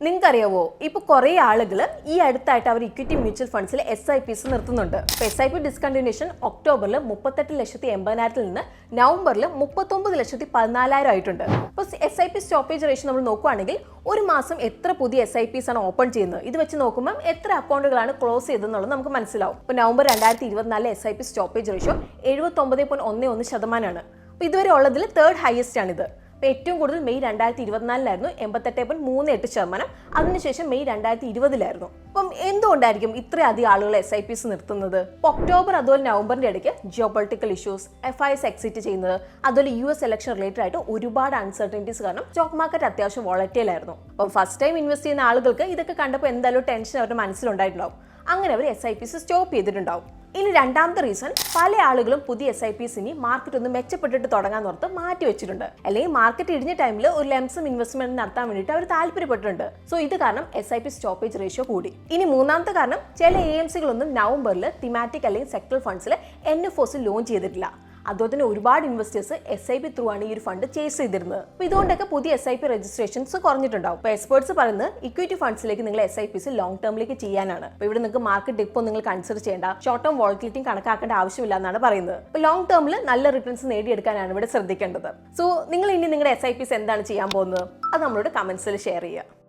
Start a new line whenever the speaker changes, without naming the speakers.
നിങ്ങൾക്കറിയാവോ, ഇപ്പോൾ കുറേ ആളുകൾ ഈ അടുത്തായിട്ട് അവർ ഇക്വിറ്റി മ്യൂച്വൽ ഫണ്ട്സിൽ SIPs നിർത്തുന്നുണ്ട്. ഇപ്പോൾ SIP ഡിസ്കണ്ടിന്യൂഷൻ ഒക്ടോബറിൽ 38,80,000 നിന്ന് നവംബറിൽ 39,14,000 ആയിട്ടുണ്ട്. അപ്പോൾ SIP സ്റ്റോപ്പേജ് റേഷ്യോ നമ്മൾ നോക്കുകയാണെങ്കിൽ ഒരു മാസം എത്ര പുതിയ SIPs ആണ് ഓപ്പൺ ചെയ്യുന്നത്, ഇത് വെച്ച് നോക്കുമ്പോൾ എത്ര അക്കൗണ്ടുകളാണ് ക്ലോസ് ചെയ്തതെന്നുള്ളത് നമുക്ക് മനസ്സിലാവും. ഇപ്പോൾ നവംബർ 2024 SIP സ്റ്റോപ്പേജ് റേഷ്യോ 79.11%. അപ്പോൾ ഇതുവരെ ഉള്ളതിൽ തേർഡ് ഹയസ്റ്റ് ആണിത്. ഏറ്റവും കൂടുതൽ മെയ് 2024 88%, അതിനുശേഷം മെയ് 2020 അപ്പം എന്തുകൊണ്ടായിരിക്കും ഇത്രയധികം ആളുകൾ SIPs നിർത്തുന്നത്? ഒക്ടോബർ അതുപോലെ നവംബറിന്റെ ഇടയ്ക്ക് geo political issues, FIS exit ചെയ്യുന്നത്, അതുപോലെ US ഇലക്ഷൻ റിലേറ്റഡ് ആയിട്ട് ഒരുപാട് അൺസർട്ടനിറ്റീസ് കാരണം സ്റ്റോക്ക് മാർക്കറ്റ് അത്യാവശ്യം വോളറ്റൈൽ ആയിരുന്നു. അപ്പം ഫസ്റ്റ് ടൈം ഇൻവെസ്റ്റ് ചെയ്യുന്ന ആളുകൾക്ക് ഇതൊക്കെ കണ്ടപ്പോൾ എന്തായാലും ടെൻഷൻ അവരുടെ മനസ്സിലുണ്ടായിട്ടുണ്ടാവും. അങ്ങനെ അവർ SIPs സ്റ്റോപ്പ് ചെയ്തിട്ടുണ്ടാവും. ഇനി രണ്ടാമത്തെ റീസൺ, പല ആളുകളും പുതിയ SIPs ഇനി മാർക്കറ്റ് ഒന്ന് മെച്ചപ്പെട്ടിട്ട് തുടങ്ങാൻ ഓർത്ത് മാറ്റി വെച്ചിട്ടുണ്ട്. അല്ലെങ്കിൽ മാർക്കറ്റ് ഇടിഞ്ഞ ടൈമിൽ ഒരു ലംസം ഇൻവെസ്റ്റ്മെന്റ് നടത്താൻ വേണ്ടിയിട്ട് അവർ താല്പര്യപ്പെട്ടിട്ടുണ്ട്. സോ ഇത് കാരണം SIP സ്റ്റോപ്പേജ് റേഷ്യോ കൂടി. ഇനി മൂന്നാമത്തെ കാരണം, ചില AMCകളൊന്നും നവംബറിൽ തിമാറ്റിക് അല്ലെങ്കിൽ സെക്ടറൽ ഫണ്ട്സിൽ NFOs ലോഞ്ച് ചെയ്തിട്ടില്ല. അതുപോലെ തന്നെ ഒരുപാട് ഇൻവെസ്റ്റേഴ്സ് SIP ത്രൂ ആണ് ഈ ഒരു ഫണ്ട് ചേസ് ചെയ്തിരുന്നത്. അപ്പോൾ ഇതുകൊണ്ടൊക്കെ പുതിയ SIP രജിസ്ട്രേഷൻസ് കുറഞ്ഞിട്ടുണ്ടാവും. ഇപ്പോൾ എക്സ്പേർട്സ് പറയുന്നത് ഇക്വിറ്റി ഫണ്ട്സിലേക്ക് നിങ്ങൾ SIPs ലോങ് ടേമിലേക്ക് ചെയ്യാനാണ്. അപ്പോൾ ഇവിടെ നിങ്ങൾക്ക് മാർക്കറ്റ് ഡിപ്പ് നിങ്ങൾ കൺസിഡർ ചെയ്യേണ്ട, ഷോർട്ട് ടേം വോളറ്റിലിറ്റി കണക്കാക്കേണ്ട ആവശ്യമില്ല എന്നാണ് പറയുന്നത്. അപ്പോൾ ലോങ് ടേമിൽ നല്ല റിട്ടേൺസ് നേടിയെടുക്കാനാണ് ഇവിടെ ശ്രദ്ധിക്കേണ്ടത്. സോ നിങ്ങൾ ഇനി നിങ്ങളുടെ SIPs എന്താണ് ചെയ്യാൻ പോകുന്നത്, അത് നമ്മളോട് കമന്റ്സിൽ ഷെയർ ചെയ്യുക.